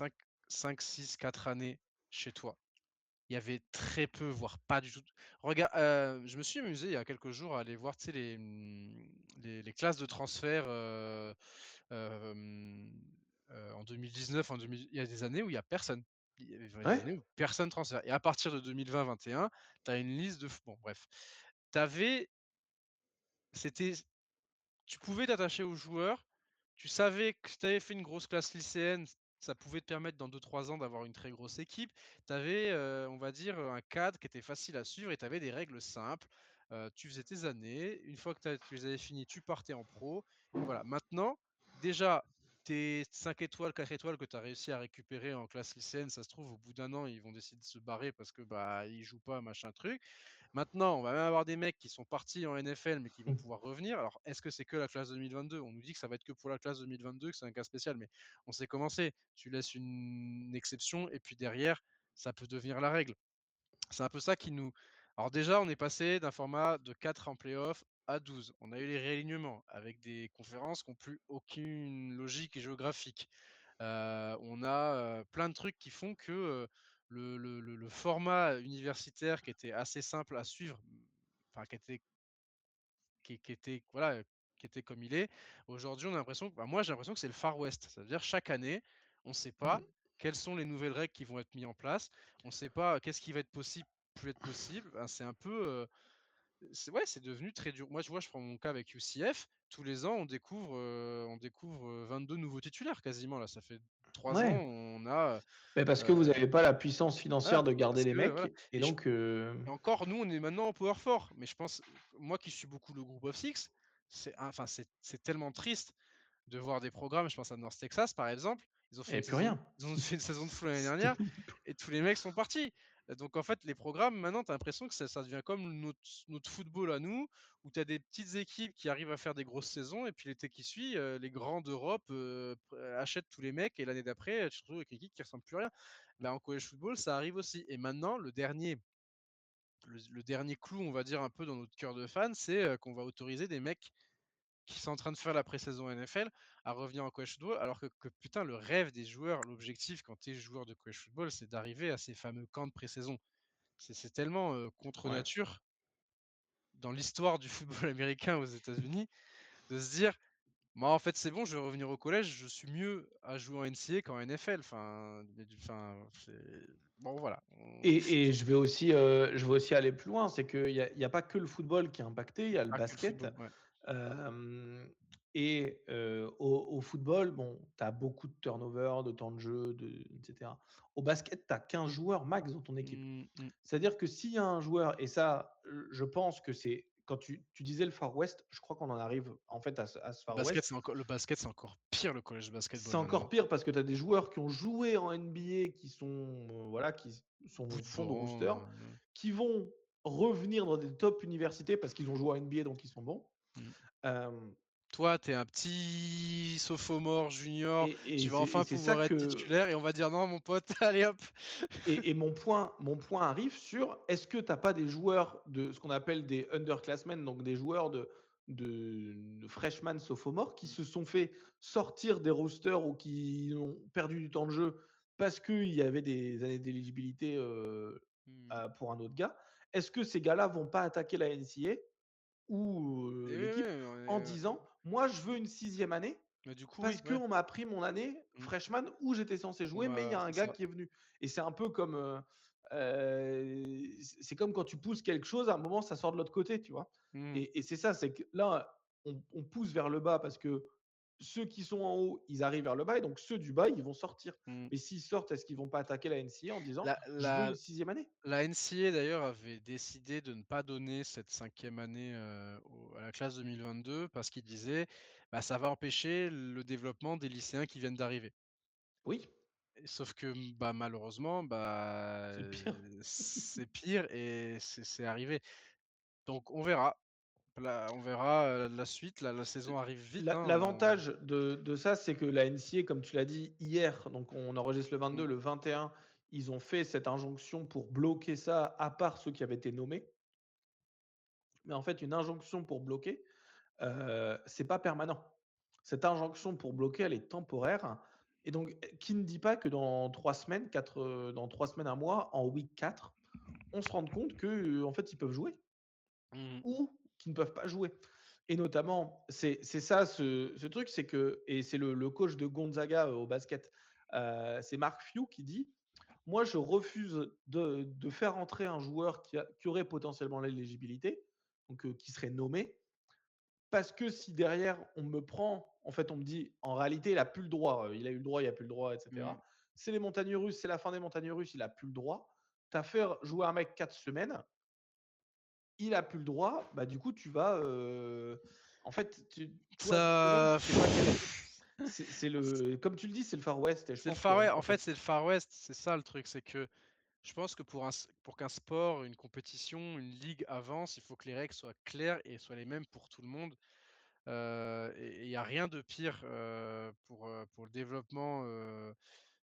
5, 6, 4 années chez toi. Il y avait très peu, voire pas du tout regarde, je me suis amusé il y a quelques jours à aller voir, tu sais, les classes de transfert, hem, en 2019, en 2000 il y a des années où il y a personne. Il y avait des Ouais, années où personne transfère et à partir de 2020-21, tu as une liste de f bon bref. Tu avais c'était Tu pouvais t'attacher aux joueurs, tu savais que si tu avais fait une grosse classe lycéenne, ça pouvait te permettre dans 2, 3 ans d'avoir une très grosse équipe. Tu avais, on va dire, un cadre qui était facile à suivre et tu avais des règles simples. Tu faisais tes années, une fois que tu les avais finies, tu partais en pro et voilà. Maintenant, déjà, tes 5 étoiles, 4 étoiles que tu as réussi à récupérer en classe lycéenne, ça se trouve au bout d'un an, ils vont décider de se barrer parce que, bah, ils jouent pas, machin truc. Maintenant, on va même avoir des mecs qui sont partis en NFL, mais qui vont pouvoir revenir. Alors, est-ce que c'est que la classe 2022? On nous dit que ça va être que pour la classe 2022, que c'est un cas spécial, mais on sait comment c'est. Tu laisses une exception et puis derrière, ça peut devenir la règle. C'est un peu ça qui nous. Alors déjà, on est passé d'un format de 4 en playoff à 12. On a eu les réalignements avec des conférences qui n'ont plus aucune logique géographique. On a plein de trucs qui font que le format universitaire qui était assez simple à suivre, enfin qui était voilà, qui était comme il est. Aujourd'hui, on a l'impression que bah, moi j'ai l'impression que c'est le Far West. Ça veut dire chaque année, on ne sait pas mmh, quelles sont les nouvelles règles qui vont être mises en place. On ne sait pas qu'est-ce qui va être possible, plus être possible. Ben, c'est un peu, c'est ouais, c'est devenu très dur. Moi, je prends mon cas avec UCF. Tous les ans, on découvre 22 nouveaux titulaires quasiment là. Ça fait 3 ans, ouais. on a, Mais parce que vous avez pas la puissance financière voilà, de garder parce les que voilà mecs et et je donc et encore, nous, on est maintenant en Power 4, mais je pense, moi qui suis beaucoup le groupe of Six, c'est tellement triste de voir des programmes. Je pense à North Texas, par exemple. il y avait plus rien. Ils ont fait une saison de fou l'année C'était dernière et tous les mecs sont partis. Donc en fait, les programmes maintenant, tu as l'impression que ça devient comme notre football à nous, où tu as des petites équipes qui arrivent à faire des grosses saisons et puis l'été qui suit, les grands d'Europe, achètent tous les mecs et l'année d'après, tu te retrouves avec une équipe qui ressemble plus à rien. Bah, en college football, ça arrive aussi et maintenant le dernier clou, on va dire un peu dans notre cœur de fan, c'est, qu'on va autoriser des mecs qui sont en train de faire la pré-saison NFL à revenir en college football alors que putain le rêve des joueurs, l'objectif quand tu es joueur de college football, c'est d'arriver à ces fameux camps de pré-saison. C'est tellement, contre Ouais. nature dans l'histoire du football américain aux États-Unis de se dire: «Moi, en fait, c'est bon, je vais revenir au collège, je suis mieux à jouer en NCAA qu'en NFL». Enfin, c'est bon voilà, on Et je vais aussi aller plus loin, c'est qu'il y a pas que le football qui est impacté, il y a le pas que le basket. football, ouais. Hem au football, bon, tu as beaucoup de turnover, de temps de jeu, et cetera. Au basket, tu as 15 joueurs max dans ton équipe. Mmh mh. C'est-à-dire que s'il y a un joueur et ça, je pense que c'est quand tu disais le Far West, je crois qu'on en arrive en fait à ce Far West. Le basket, c'est encore pire le college basketball C'est maintenant. encore pire parce que tu as des joueurs qui ont joué en NBA qui sont, voilà, qui Bout sont de fond de banc, roster, qui vont revenir dans des top universités parce qu'ils ont joué en NBA donc ils sont bons. mmh. Hem Toi, tu es un petit sophomore, junior, tu vas et enfin c'est ça pouvoir être que titulaire et on va dire: «Non mon pote, allez hop!» et mon point arrive sur est-ce que tu as pas des joueurs de ce qu'on appelle des underclassmen, donc des joueurs de freshmen, sophomores qui Mmh. se sont fait sortir des rosters ou qui ont perdu du temps de jeu parce qu'il y avait des années d'éligibilité, Mmh. pour un autre gars. Est-ce que ces gars-là vont pas attaquer la NCAA ou Et oui, l'équipe oui, on en est, disant: «Moi, je veux une sixième année mais du coup, oui, parce ouais. qu'on m'a pris mon année Mmh. freshman où j'étais censé On jouer, mais il y m'a a un c'est gars ça. qui est venu». Et c'est un peu comme, c'est comme quand tu pousses quelque chose, à un moment, ça sort de l'autre côté, tu vois? Mmh. Et c'est ça, c'est que là, on pousse vers le bas parce que ceux qui sont en haut, ils arrivent vers le bas et donc ceux du bas, ils vont sortir. Mmh. Mais s'ils sortent, est-ce qu'ils vont pas attaquer la NCAA en disant: La «Je veux une la sixième année»? la NCAA d'ailleurs avait décidé de ne pas donner cette cinquième année, à la classe 2022 parce qu'ils disaient: «Bah, ça va empêcher le développement des lycéens qui viennent d'arriver». Oui, Et sauf que, bah, malheureusement, bah, c'est pire. c'est pire et c'est arrivé. Donc on verra. On verra, la suite. La saison arrive vite, hein, L'avantage de ça, c'est que la NCAA, comme tu l'as dit hier, donc on enregistre le 22, mmh, le 21, ils ont fait cette injonction pour bloquer ça, à part ceux qui avaient été nommés. Mais en fait, une injonction pour bloquer, c'est pas permanent. Cette injonction pour bloquer, elle est temporaire et donc qui ne dit pas que dans 3 semaines, dans 3 semaines, un mois, en week 4, on se rende compte que, en fait, ils peuvent jouer mmh, ou qui ne peuvent pas jouer. Et notamment, c'est ça ce truc, c'est que et c'est le coach de Gonzaga, au basket, c'est Mark Few qui dit: «Moi, je refuse de faire entrer un joueur qui aurait potentiellement l'éligibilité, donc qui serait nommé, parce que si derrière on me prend en fait, on me dit: "En réalité, il a plus le droit, il a eu le droit, il a plus le droit et mmh. cetera". C'est les montagnes russes, c'est la fin des montagnes russes, il a plus le droit. Tu as fait jouer un mec 4 semaines, il a plus le droit, bah, du coup, tu vas, en fait, toi-même, Ça tu sais pas quel c'est le comme tu le dis, c'est le Far West et je c'est le pense Far West, qu'on en fait, peut c'est le Far West, c'est ça le truc, c'est que je pense que pour qu'un sport, une compétition, une ligue avance, il faut que les règles soient claires et soient les mêmes pour tout le monde. Et il y a rien de pire, pour le développement,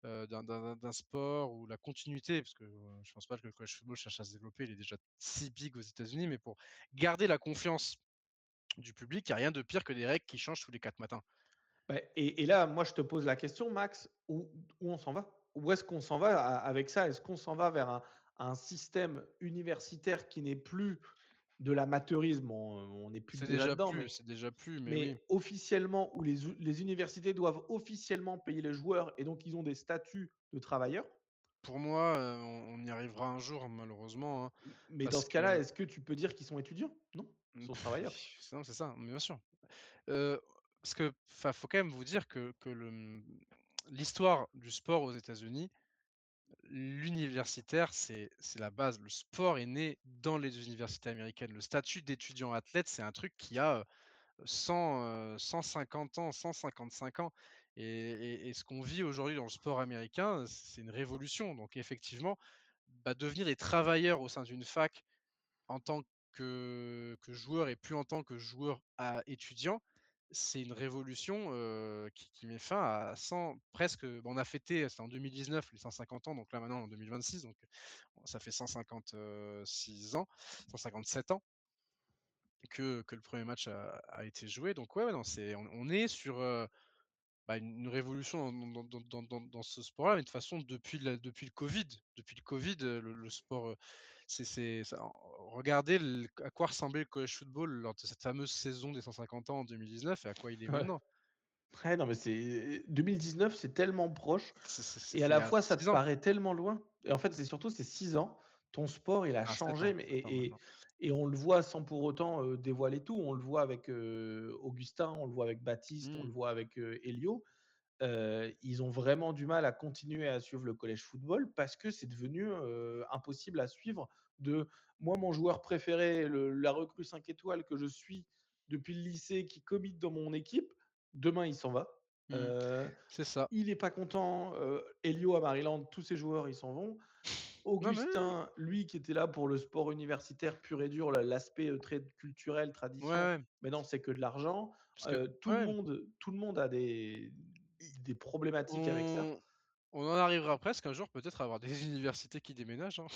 d'un sport ou la continuité, parce que, je pense pas que le college football cherche à se développer, il est déjà si big aux États-Unis, mais pour garder la confiance du public, il y a rien de pire que des règles qui changent tous les 4 matins. bah et là, moi, je te pose la question, Max, où on s'en va? Où est-ce qu'on s'en va avec ça? Est-ce qu'on s'en va vers un système universitaire qui n'est plus de l'amateurisme? On n'est plus déjà dedans, C'est déjà plus, mais oui. mais officiellement, où les universités doivent officiellement payer les joueurs et donc ils ont des statuts de travailleurs. Pour moi, on y arrivera un jour malheureusement, hein, Mais dans parce ce cas-là, que est-ce que tu peux dire qu'ils sont étudiants? Non, ils sont travailleurs. non, c'est ça, mais bien sûr. Heu, Parce que, enfin, faut quand même vous dire que l'histoire du sport aux États-Unis, l'universitaire, c'est la base. Le sport est né dans les universités américaines. Le statut d'étudiant athlète, c'est un truc qui a, 150 ans, 155 ans et ce qu'on vit aujourd'hui dans le sport américain, c'est une révolution donc effectivement, devenir des travailleurs au sein d'une fac en tant que joueur et plus en tant que joueur à étudiant, c'est une révolution, qui met fin à 100 presque, on a fêté, c'était en 2019 les 150 ans, donc là maintenant en 2026, donc ça fait 156 ans, 157 ans que le premier match a été joué, donc ouais, ouais, non, on est sur, une révolution dans ce sport-là, mais de toute façon depuis le covid. Depuis le covid, le sport, c'est ça regardez à quoi ressemblait le college football lors de cette fameuse saison des 150 ans en 2019 et à quoi il est Ouais. maintenant. Ouais, non, mais c'est 2019, c'est tellement proche et à C'était il la y a fois ça te 6 ans. paraît tellement loin et en fait, c'est surtout ces 6 ans, ton sport, il a Ah 7 changé ans, mais 7 ans maintenant. et on le voit sans pour autant, dévoiler tout. On le voit avec, Augustin, on le voit avec Baptiste, on le Mmh. voit avec, Elio. Ils ont vraiment du mal à continuer à suivre le collège football parce que c'est devenu, impossible à suivre de moi, mon joueur préféré, la recrue 5 étoiles que je suis depuis le lycée qui commit dans mon équipe, demain il s'en va. Mmh. Heu, C'est ça. il est pas content, Elio à Maryland, tous ses joueurs, ils s'en vont. Non mais oui, Augustin, lui qui était là pour le sport universitaire pur et dur, l'aspect, très culturel, ouais, tradition, ouais, maintenant c'est que de l'argent. parce que Tout le ouais, monde tout le monde a i des problématiques avec ça. on on en arrivera presque un jour peut-être à avoir des universités qui déménagent, hein.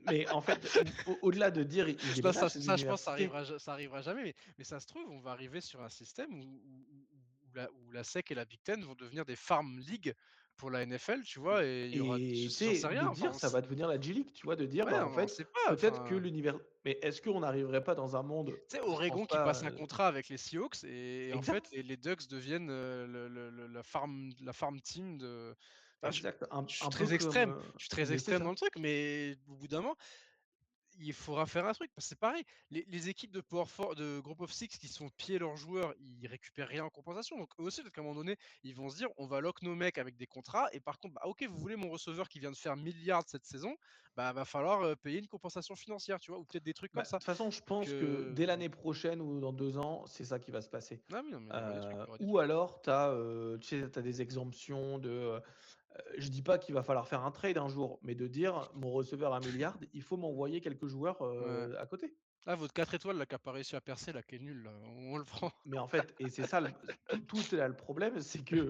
Mais en fait, au-delà de dire ils Non, ça déménagent ces ça je pense universités, ça arrivera jamais, mais ça se trouve, on va arriver sur un système où la SEC et la Big Ten vont devenir des farm league pour la NFL, tu vois? Et il y aura et tu j'en sais, sais rien, de enfin dire ça va devenir la G League, tu vois? De dire, ouais, bah, en on fait, sait pas, peut-être que enfin, l'univers mais est-ce qu'on n'arriverait pas dans un monde tu sais, je pense Oregon qui pas, passe un contrat avec les Seahawks et en fait exact, les Ducks deviennent, la farm team de enfin exact, je suis un peu très comme, extrême, je suis très mais c'est extrême dans ça. le truc, mais au bout d'un moment il faudra faire un truc, parce que c'est pareil, les équipes de de Group of Six qui se font piller leurs joueurs, ils récupèrent rien en compensation. Donc eux aussi, peut-être qu'à un moment donné, ils vont se dire: «On va lock nos mecs avec des contrats et par contre, bah, OK, vous voulez mon receveur qui vient de faire milliards cette saison, bah, va falloir, payer une compensation financière», tu vois? Ou peut-être des trucs comme Bah, de ça. toute façon, je Donc pense que dès l'année prochaine ou dans 2 ans, c'est ça qui va se passer. ah oui, non, mais il y aura des trucs, il y aura des Ou trucs. alors tu as, tu sais, tu as des exemptions de, je dis pas qu'il va falloir faire un trade un jour, mais de dire: «Mon receveur à 1 il faut m'envoyer quelques joueurs, Ouais. à côté». Ah, votre 4 étoiles là qui a pas réussi à percer là, qui est nul là, on le prend. Mais en fait et c'est ça tout est là le problème, c'est que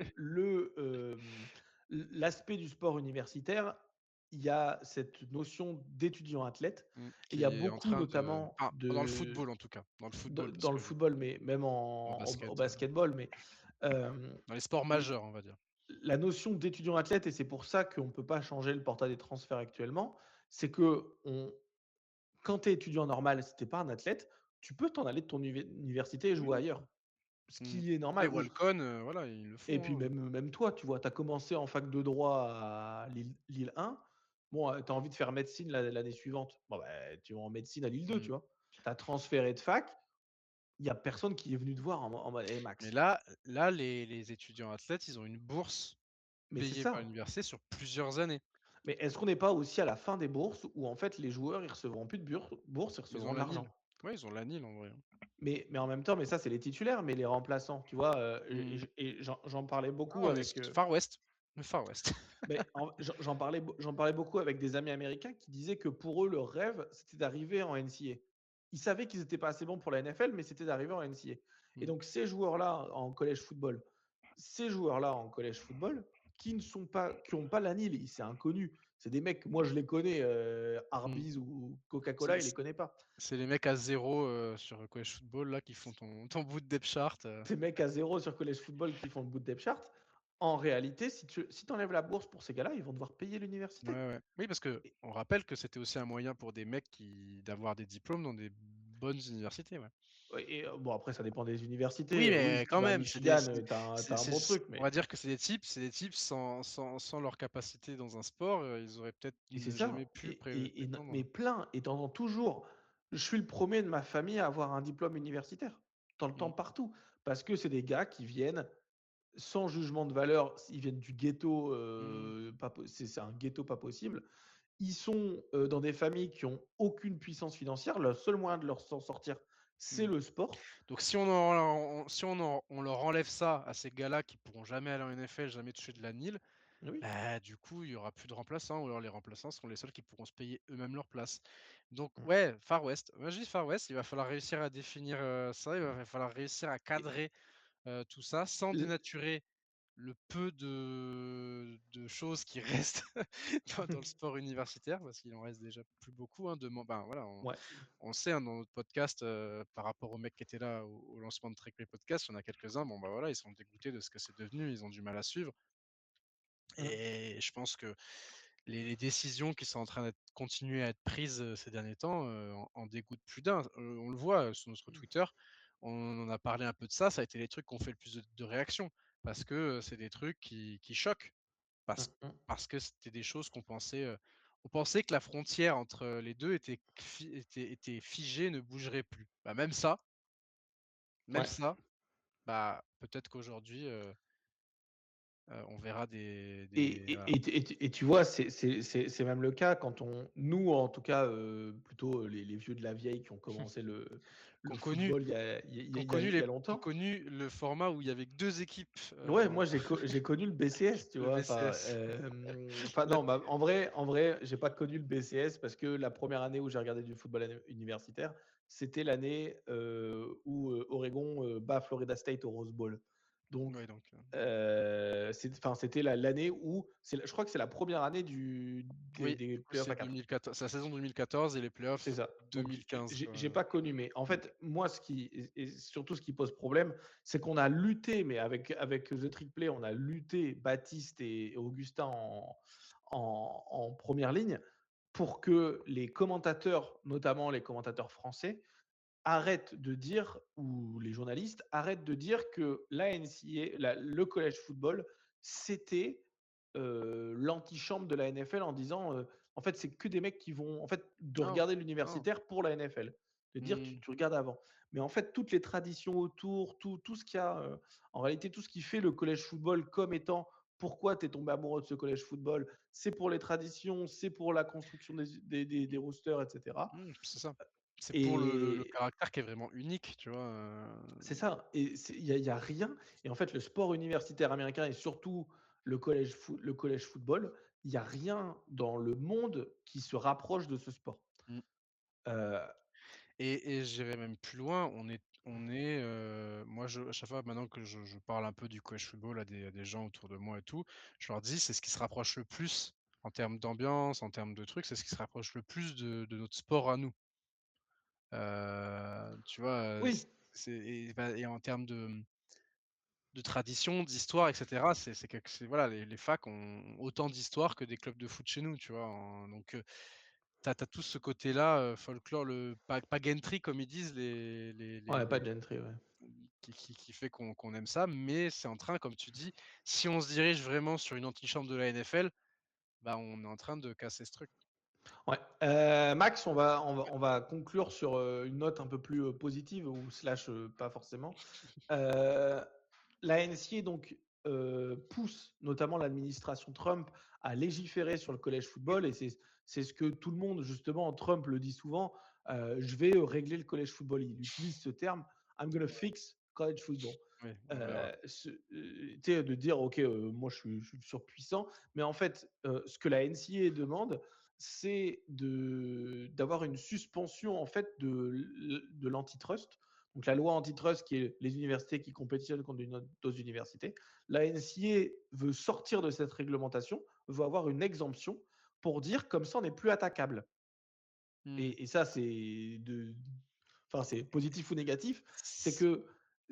l'aspect du sport universitaire, il y a cette notion d'étudiant athlète Mmh, et il y a qui est en beaucoup train de notamment enfin, dans le de football en tout cas, dans le football parce dans le que football, mais même en au basket, basketball, mais hem, dans les sports l majeurs, on va dire. la notion d'étudiant athlète et c'est pour ça qu'on ne peut pas changer le portail des transferts actuellement, c'est qu'on quand tu es étudiant normal, si tu es pas un athlète, tu peux t'en aller de ton université et jouer Oui. ailleurs. Ce Mmh. qui est Les normal ou Walcon, voilà, ils le et font, puis hein. même toi, tu vois, tu as commencé en fac de droit à Lille 1. Bon, tu as envie de faire médecine l'année suivante. Bon, bah, tu vas en médecine à Lille 2, Mmh. tu vois? Tu as transféré de fac, il y a personne qui est venu te voir en mode: «Eh Mais Max». là, les étudiants athlètes, ils ont une bourse Mais c'est payée par ça. l'université sur plusieurs années. Mais est-ce qu'on n'est pas aussi à la fin des bourses où en fait les joueurs, ils recevront plus de bourse, ils Ils ont recevront de l'ANIL. l'argent? Ouais, ils ont l'ANIL en vrai, hein. Mais en même temps, mais ça, c'est les titulaires, mais les remplaçants, tu vois? Mmh. Et j'en parlais beaucoup Ah, on est avec, s Far West, le Far West. mais j'en parlais beaucoup avec des amis américains qui disaient que pour eux, le rêve, c'était d'arriver en NCAA. Ils savaient qu'ils étaient pas assez bons pour la NFL, mais c'était d'arriver en NCAA. Et Mmh. donc ces joueurs-là en collège football, qui ne sont pas qui ont pas la NIL, c'est inconnu. C'est des mecs, moi je les connais, Mmh. Arby's ou C'est Coca-Cola, ils les connaissent pas. c'est les mecs à 0, sur College Football là qui font ton bout de depth chart, Ces mecs à 0 sur college football qui font le bout de depth chart, en réalité, si tu enlèves la bourse pour ces gars-là, ils vont devoir payer Ouais, l'université. ouais. Oui, parce Et qu'on rappelle que c'était aussi un moyen pour des mecs qui d'avoir des diplômes dans des bonnes universités, ouais. ouais et bon après ça dépend des Oui, universités. Oui, mais si tu quand vas à même, Michigan, tu as un bon c'est truc, on va mais dire que c'est des types sans leur capacité dans un sport, ils auraient peut-être et c'est jamais ça pu et non prétendre. mais plein et tu entends toujours. Je suis le premier de ma famille à avoir un diplôme universitaire. Tu entends Mmh, partout parce que c'est des gars qui viennent sans jugement de valeur, ils viennent du ghetto, mmh, pas po c'est un ghetto pas possible. Ils sont, dans des familles qui ont aucune puissance financière. Le seul moyen de leur s'en sortir, c'est mmh. le sport. Donc si on leur enlève ça à ces gars-là qui pourront jamais aller en NFL, jamais toucher de la NIL, Oui. bah, du coup, il y aura plus de remplaçants ou alors les remplaçants seront les seuls qui pourront se payer eux-mêmes leur place. Donc Mmh. ouais, Far West. Moi, je dis Far West, il va falloir réussir à définir, ça, il va falloir réussir à Et cadrer, tout ça sans l dénaturer le peu de choses qui restent dans le sport universitaire, parce qu'il en reste déjà plus beaucoup, hein, de mem ben, voilà, ouais. on le sait, hein, dans notre podcast, par rapport aux mecs qui étaient là au lancement de Trek Play Podcast, il y en a quelques-uns, bon, bah, voilà, ils sont dégoûtés de ce que c'est devenu, ils ont du mal à suivre Mmh. et je pense que les décisions qui sont en train d'être continuer à être prises, ces derniers temps, en dégoûtent plus d'un. On le voit, sur notre Twitter, on en a parlé un peu de ça, ça a été les trucs qui ont fait le plus de réactions parce que, c'est des trucs qui choquent. Parce Mmh mh. parce que c'était des choses on pensait que la frontière entre les 2 était figée, ne bougerait plus. Bah, même Ouais. ça, bah, peut-être qu'aujourd'hui, on verra voilà. Et tu vois, c'est même le cas quand on nous, en tout cas, plutôt les vieux de la vieille qui ont commencé le Qu'on connu football il y a Qu'on longtemps. connu le format où il y avait que 2 équipes, Ouais, moi j'ai connu le BCS, tu le vois? Enfin, BCS. enfin Là non, bah, en vrai, j'ai pas connu le BCS parce que la première année où j'ai regardé du football universitaire, c'était l'année, où, Oregon, bat Florida State au Rose Bowl. Donc, ouais, donc c'était l'année où je crois que c'est la première année oui, des du coup, playoffs c'est à 4. 2014, c'est la saison 2014 et les C'est playoffs ça. Donc 2015, j'ai quoi. pas connu, mais en fait, moi, ce qui et surtout ce qui pose problème, c'est qu'on a lutté, mais avec The Trick Play, on a lutté, Baptiste et Augustin en première ligne, pour que les commentateurs, notamment les commentateurs français, arrêtent de dire, ou les journalistes arrêtent de dire que la NCAA, le college football, c'était l'antichambre de la NFL en disant en fait, c'est que des mecs qui vont, en fait, de Non, regarder non. l'universitaire pour la NFL. De dire, Mmh. tu regardes avant. Mais en fait, toutes les traditions autour, tout ce qu'il y a, en réalité, tout ce qui fait le college football comme étant pourquoi tu es tombé amoureux de ce college football, c'est pour les traditions, c'est pour la construction des rosters, etc. Mmh, c'est ça. C'est pour le Et caractère qui est vraiment unique, tu vois? c'est ça, et il y a rien, et en fait, le sport universitaire américain et surtout le college football, il y a rien dans le monde qui se rapproche de ce sport. Mmh Heu, et j'irai même plus loin, moi à chaque fois maintenant que je parle un peu du college football à des gens autour de moi et tout, je leur dis: «C'est ce qui se rapproche le plus en termes d'ambiance, en termes de trucs, c'est ce qui se rapproche le plus de notre sport à nous». Tu vois, oui, et en termes de tradition, d'histoire et cetera, c'est voilà, les facs ont autant d'histoire que des clubs de foot chez nous, tu vois? Donc tu as tout ce côté-là, folklore, le pageantry comme ils disent ouais, pas les de Gentry, ouais. qui fait qu'on aime ça, mais c'est en train, comme tu dis, si on se dirige vraiment sur une antichambre de la NFL, bah, on est en train de casser ce truc. Ouais, Max, on va conclure sur, une note un peu plus, positive ou slash, pas forcément. Heu, la NCA donc, pousse notamment l'administration Trump à légiférer sur le college football, et c'est ce que tout le monde, justement, Trump le dit souvent, «Je vais, régler le college football». Il utilise ce terme: «I'm gonna fix college football». Oui, on verra. Tu sais, de dire: «OK, moi je suis surpuissant», mais en fait, ce que la NCAA demande, c'est d'avoir une suspension, en fait, de l'antitrust. Donc la loi antitrust, qui est les universités qui compétitionnent contre d'autres universités. La NCAA veut sortir de cette réglementation, veut avoir une exemption pour dire comme ça on n'est plus attaquable. Mmh. Et ça, enfin, c'est positif ou négatif, c'est que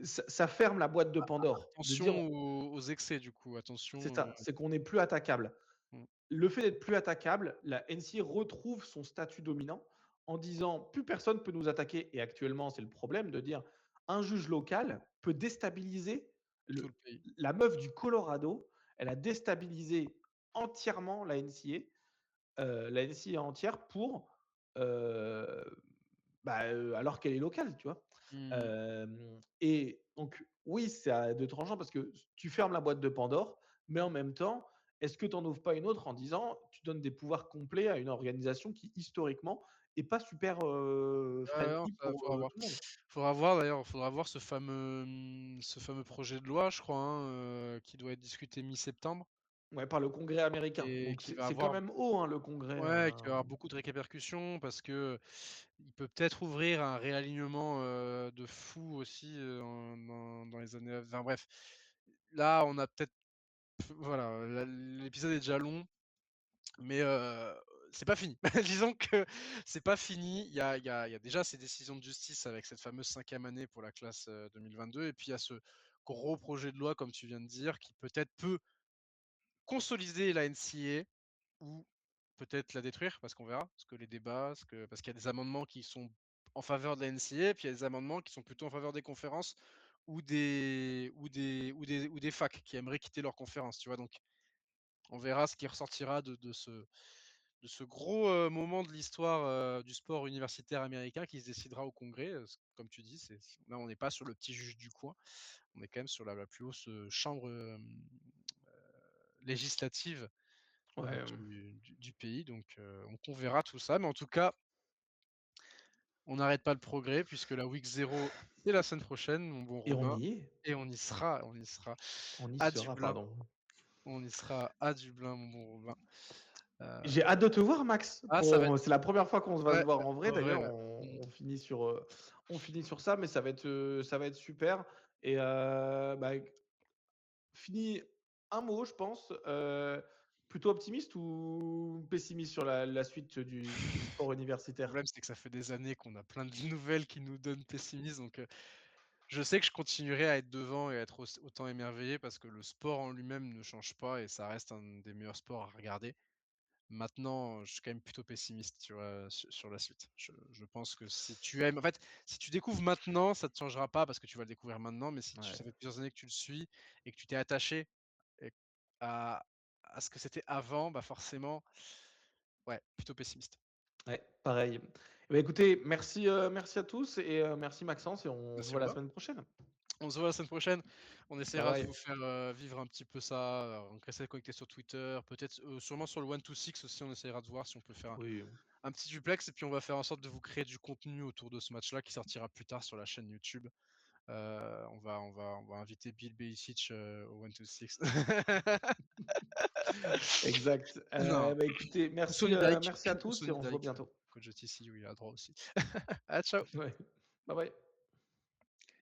ça ferme la boîte de Pandore. De dire, Attention aux excès du coup, c'est attention, ça, c'est qu'on n'est plus attaquable. mmh, Le fait d'être plus attaquable, la NCAA retrouve son statut dominant en disant plus personne peut nous attaquer. Et actuellement, c'est le problème de dire un juge local peut déstabiliser tout le le, pays. la meuf du Colorado. Elle a déstabilisé entièrement la NCAA entière pour euh, alors qu'elle est locale, tu vois. Mmh. Et donc, oui, c'est à deux tranchants parce que tu fermes la boîte de Pandore, mais en même temps, est-ce que tu n'en ouvres pas une autre en disant tu donnes des pouvoirs complets à une organisation qui, historiquement, est pas super Non, friendly ça pour faudra voir. tout le monde? Faudra voir d'ailleurs, faudra voir ce fameux projet de loi, je crois, hein, qui doit être discuté mi-septembre. Ouais, par le Congrès américain. et Donc qui va c'est quand avoir même haut, hein, le Congrès, ouais, qui va avoir beaucoup de répercussions parce qu'il peut peut-être ouvrir un réalignement, de fou aussi, dans les années à enfin bref. Là, on a peut-être voilà, l'épisode est déjà long, mais c'est pas fini. Disons que c'est pas fini. Il y a déjà ces décisions de justice avec cette fameuse 5e année pour la classe, 2022 et puis il y a ce gros projet de loi, comme tu viens de dire, qui peut-être peut consolider la NCAA ou peut-être la détruire parce qu'on verra, parce que les débats, parce qu'il y a des amendements qui sont en faveur de la NCAA, puis il y a des amendements qui sont plutôt en faveur des conférences ou des facs qui aimeraient quitter leur conférence, tu vois? Donc on verra ce qui ressortira de ce gros, moment de l'histoire, du sport universitaire américain qui se décidera au Congrès, comme tu dis, là on n'est pas sur le petit juge du coin, on est quand même sur la plus haute, chambre, législative, ouais, du pays donc on verra tout ça, mais en tout cas, on n'arrête pas le progrès puisque la week 0 c'est la semaine prochaine, mon bon et on Robin y est. et on y sera On y à sera, Dublin, pardon. on y sera à Dublin, mon bon Robin. J'ai hâte de te voir, Max. Ça va être C'est la première fois qu'on va se ouais, voir en vrai. en vrai, D'ailleurs, ouais. Mmh. on finit sur ça, mais ça va être super. Et bah, fini un mot, je pense. Plutôt optimiste ou pessimiste sur la suite du sport Le universitaire? problème, c'est que ça fait des années qu'on a plein de nouvelles qui nous donnent pessimisme, donc je sais que je continuerai à être devant et à être autant émerveillé parce que le sport en lui-même ne change pas et ça reste un des meilleurs sports à regarder. Maintenant, je suis quand même plutôt pessimiste, tu vois, sur la suite. Je pense que si tu aimes en fait, si tu découvres maintenant, ça ne te changera pas parce que tu vas le découvrir maintenant, mais si tu Ouais. ça fait plusieurs années que tu le suis et que tu t'es attaché et à à ce que c'était avant, bah, forcément, ouais, plutôt pessimiste. Ouais, pareil. Eh bah, écoutez, merci, merci à tous et merci Maxence et on se Merci voit la Robin. semaine prochaine. On se voit la semaine prochaine. On Bye essaiera de vous bye. faire, vivre un petit peu ça, on restera connecté sur Twitter, peut-être, sûrement sur le One to Six aussi, on essaiera de voir si on peut faire Oui. un petit duplex et puis on va faire en sorte de vous créer du contenu autour de ce match-là qui sortira plus tard sur la chaîne YouTube. On va inviter Bill Belichick, au One to Six. Exact. Non, Bah, écoutez, ou Sonny Dyke, merci à ou tous et Sonny on se voit Dyke, bientôt. coach de TCU, il a droit aussi. Ah ciao. Ouais. Bye bye.